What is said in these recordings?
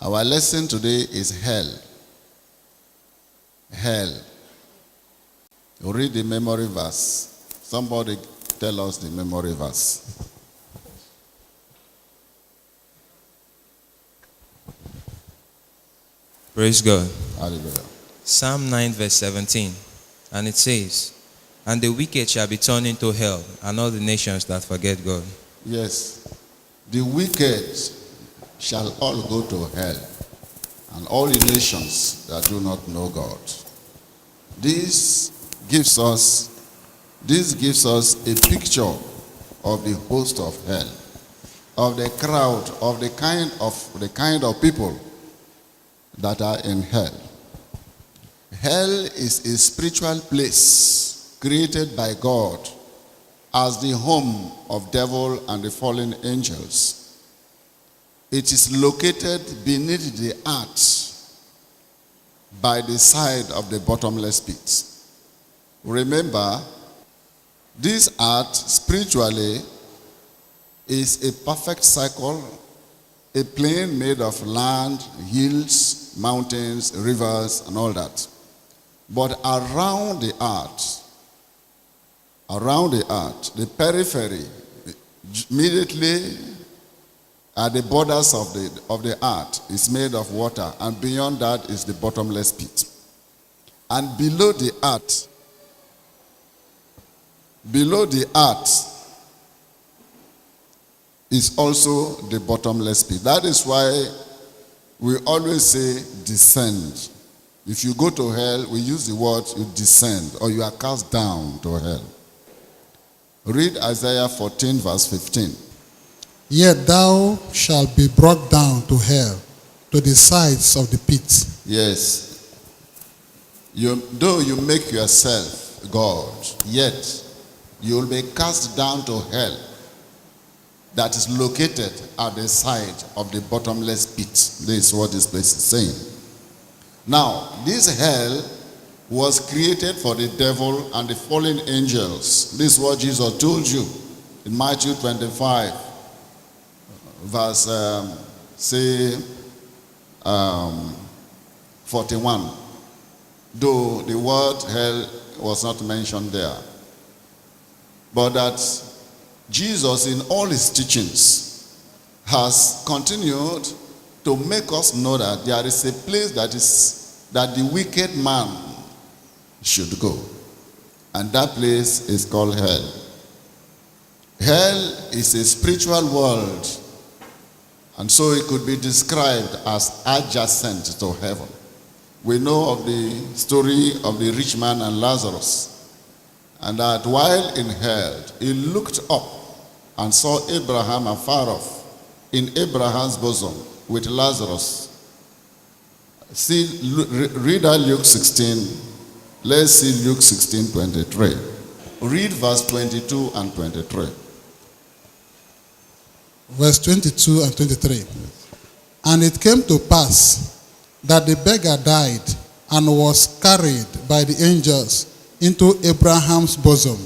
Our lesson today is hell. Hell. You read the memory verse. Somebody tell us the memory verse. Praise God. Hallelujah. Psalm 9 verse 17. And it says, and the wicked shall be turned into hell, and all the nations that forget God. Yes. The wicked shall all go to hell, and all the nations that do not know God. This gives us a picture of the host of hell, of the crowd, of the kind of people that are in hell. Hell is a spiritual place created by God as the home of devil and the fallen angels. It is located beneath the earth by the side of the bottomless pit. Remember, this earth spiritually is a perfect circle, a plain made of land, hills, mountains, rivers, and all that. But around the earth, the periphery, immediately at the borders of the earth, is made of water, and beyond that is the bottomless pit. And below the earth is also the bottomless pit. That is why we always say descend. If you go to hell, we use the word you descend, or you are cast down to hell. Read Isaiah 14 verse 15. Yet thou shalt be brought down to hell, to the sides of the pit. Yes. Though you make yourself God, yet you will be cast down to hell that is located at the side of the bottomless pit. This is what this place is saying. Now, this hell was created for the devil and the fallen angels. This is what Jesus told you in Matthew 25, verse 41. Though the word hell was not mentioned there. But that Jesus in all his teachings has continued to make us know that there is a place that the wicked man should go. And that place is called hell. Hell is a spiritual world, and so it could be described as adjacent to heaven. We know of the story of the rich man and Lazarus, and that while in hell, he looked up and saw Abraham afar off in Abraham's bosom with Lazarus. Read out Luke 16. Let's see Luke 16:23. Read verse 22 and 23. Verse 22 and 23. And it came to pass that the beggar died and was carried by the angels into Abraham's bosom.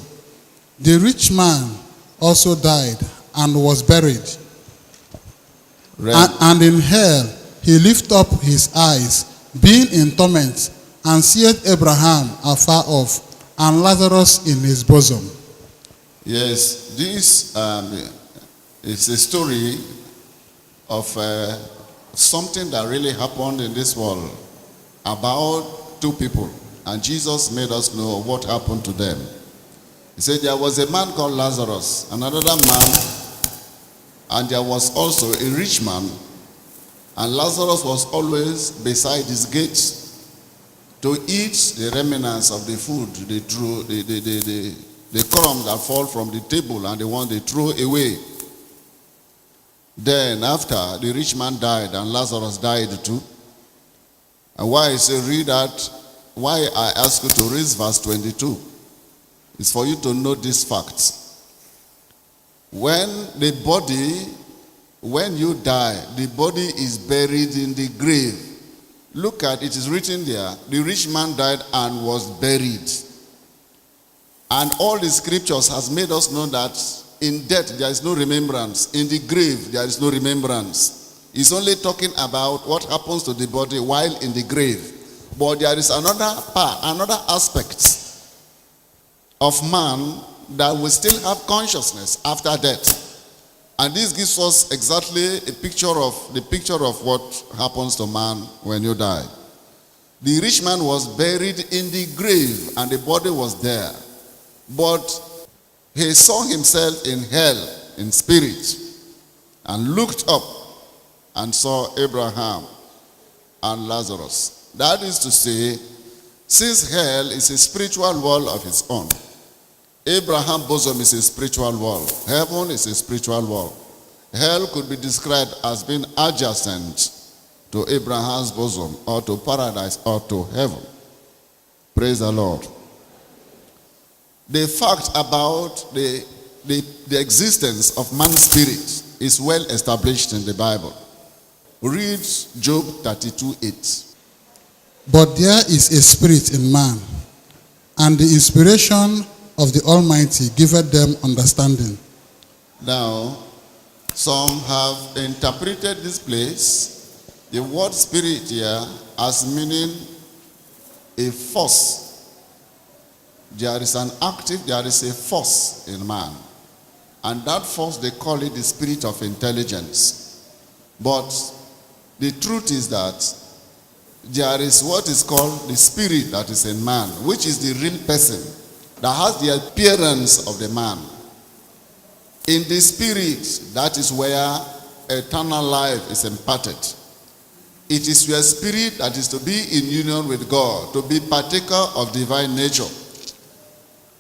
The rich man also died and was buried. And in hell he lifted up his eyes, being in torment, and seeth Abraham afar off, and Lazarus in his bosom. Yes, this is a story of something that really happened in this world about two people, and Jesus made us know what happened to them. He said there was a man called Lazarus, another man, and there was also a rich man, and Lazarus was always beside his gate to eat the remnants of the food they threw, the crumbs that fall from the table and the one they throw away. Then after the rich man died and Lazarus died too. And why I say read that, why I ask you to read verse 22 is for you to know this fact. When you die, the body is buried in the grave. Look at it is written there, the rich man died and was buried. And all the scriptures has made us know that in death there is no remembrance. In the grave there is no remembrance. is only talking about what happens to the body while in the grave. But there is another part, another aspect of man that will still have consciousness after death. And this gives us exactly the picture of what happens to man when you die. The rich man was buried in the grave and the body was there. But he saw himself in hell in spirit and looked up and saw Abraham and Lazarus. That is to say, since hell is a spiritual world of its own, Abraham's bosom is a spiritual world. Heaven is a spiritual world. Hell could be described as being adjacent to Abraham's bosom, or to paradise, or to heaven. Praise the Lord. The fact about the existence of man's spirit is well established in the Bible. Read Job 32:8. But there is a spirit in man, and the inspiration of the Almighty giveth them understanding. Now, some have interpreted this place, the word spirit here, as meaning a force. There is a force in man. And that force, they call it the spirit of intelligence. But the truth is that there is what is called the spirit that is in man, which is the real person that has the appearance of the man. In the spirit, that is where eternal life is imparted. It is your spirit that is to be in union with God, to be partaker of divine nature.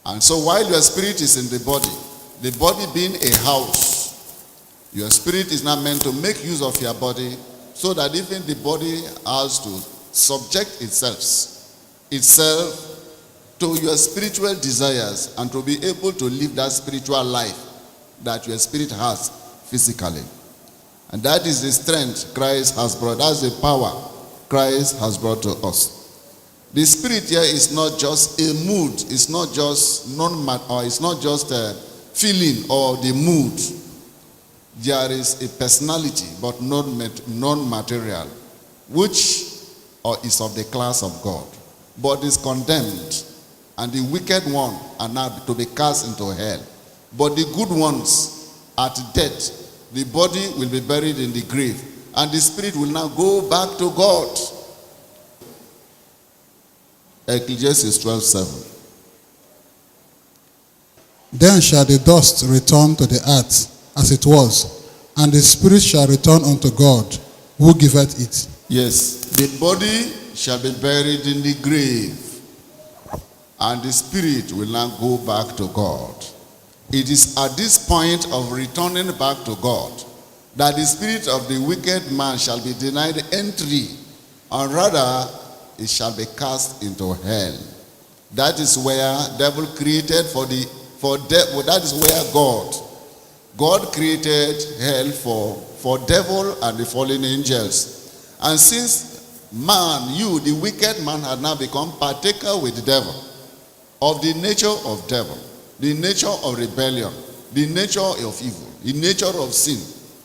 And so while your spirit is in the body being a house, your spirit is not meant to make use of your body, so that even the body has to subject itself to your spiritual desires and to be able to live that spiritual life that your spirit has physically. And that is the strength Christ has brought. That's the power Christ has brought to us. The spirit here is not just a mood. It's not just it's not just a feeling or the mood. There is a personality, but non-material, which is of the class of God, but is condemned, and the wicked one are now to be cast into hell. But the good ones, at death, the body will be buried in the grave, and the spirit will now go back to God. Ecclesiastes 12:7. Then shall the dust return to the earth as it was, and the spirit shall return unto God, who giveth it. Yes, the body shall be buried in the grave, and the spirit will now go back to God. It is at this point of returning back to God that the spirit of the wicked man shall be denied entry, and rather it shall be cast into hell. That is where devil created that is where God created hell for devil and the fallen angels. And since man, the wicked man, had now become partaker with the devil, of the nature of devil, the nature of rebellion, the nature of evil, the nature of sin,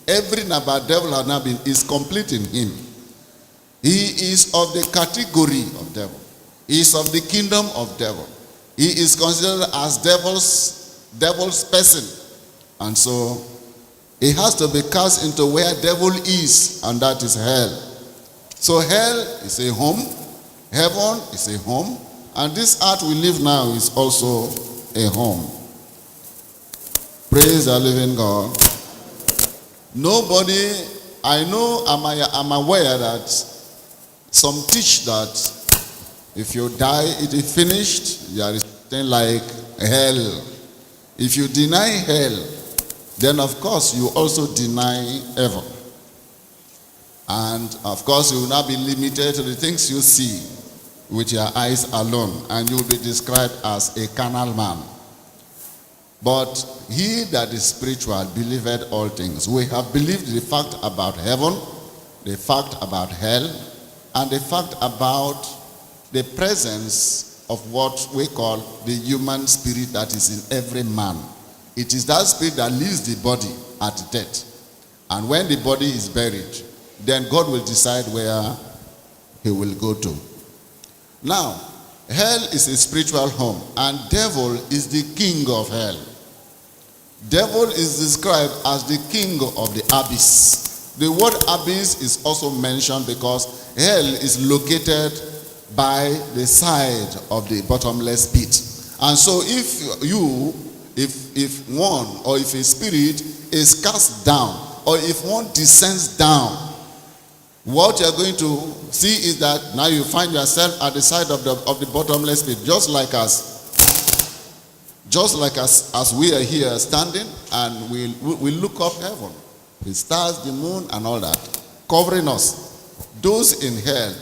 everything about devil is complete in him. He is of the category of devil. He is of the kingdom of devil. He is considered as devil's person. And so he has to be cast into where devil is, and that is hell. So hell is a home, heaven is a home, and this earth we live now is also a home. Praise the living God. Nobody, I'm aware that some teach that if you die, it is finished. There is something like hell. If you deny hell, then of course you also deny heaven. And of course you will not be limited to the things you see with your eyes alone, and you will be described as a carnal man. But he that is spiritual believeth all things. We have believed the fact about heaven, the fact about hell, and the fact about the presence of what we call the human spirit that is in every man. It is that spirit that leaves the body at death. And when the body is buried, then God will decide where he will go to. Now, hell is a spiritual home, and devil is the king of hell. Devil is described as the king of the abyss. The word abyss is also mentioned because hell is located by the side of the bottomless pit. And so if one or if a spirit is cast down, or if one descends down, what you're going to see is that now you find yourself at the side of the bottomless pit, just like as we are here standing, and we look up heaven, the stars, the moon, and all that covering us. Those in hell,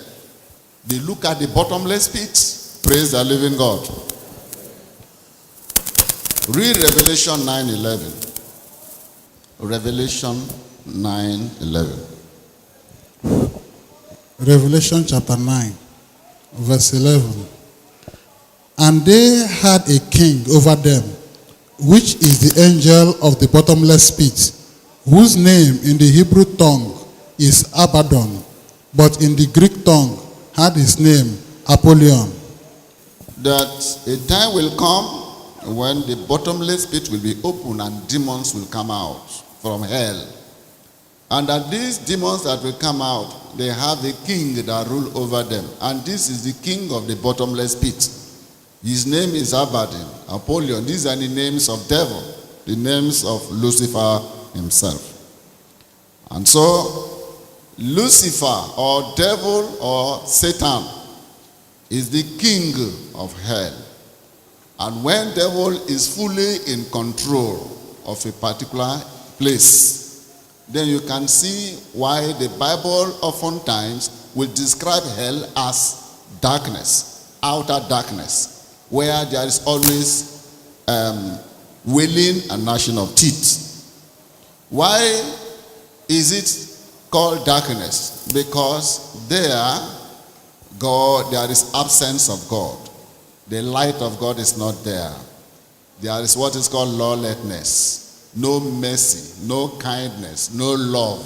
they look at the bottomless pit. Praise the living God. Read Revelation 9:11. Revelation 9:11. Revelation chapter 9, verse 11. And they had a king over them, which is the angel of the bottomless pit, whose name in the Hebrew tongue is Abaddon, but in the Greek tongue had his name Apollyon. That a time will come when the bottomless pit will be open and demons will come out from hell. And that these demons that will come out, they have a king that rule over them. And this is the king of the bottomless pit. His name is Abaddon, Apollyon. These are the names of devil, the names of Lucifer himself. And so, Lucifer or devil or Satan is the king of hell. And when devil is fully in control of a particular place, then you can see why the Bible oftentimes will describe hell as darkness, outer darkness, where there is always wailing and gnashing of teeth. Why is it called darkness? Because there is absence of God. The light of God is not there. There is what is called lawlessness. No mercy, no kindness, no love,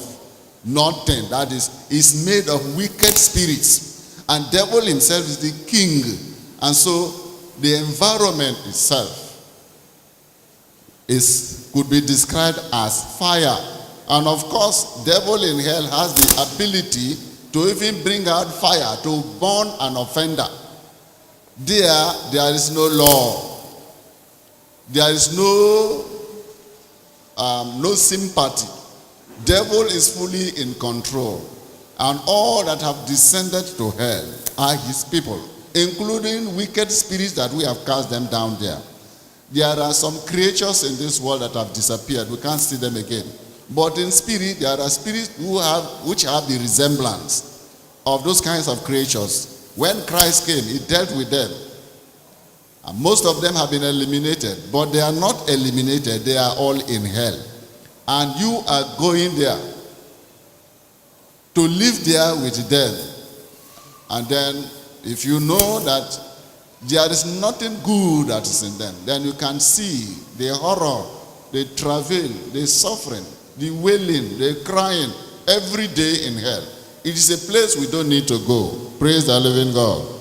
nothing. That is made of wicked spirits. And devil himself is the king. And so the environment itself could be described as fire. And of course, devil in hell has the ability to even bring out fire to burn an offender. There is no law. There is no sympathy. Devil is fully in control. And all that have descended to hell are his people, including wicked spirits that we have cast them down there. There are some creatures in this world that have disappeared. We can't see them again. But in spirit, there are spirits which have the resemblance of those kinds of creatures. When Christ came, he dealt with them. And most of them have been eliminated. But they are not eliminated. They are all in hell. And you are going there to live there with them. And then, if you know that there is nothing good that is in them, then you can see the horror, the travail, the suffering, the wailing, the crying every day in hell. It is a place we don't need to go. Praise the living God.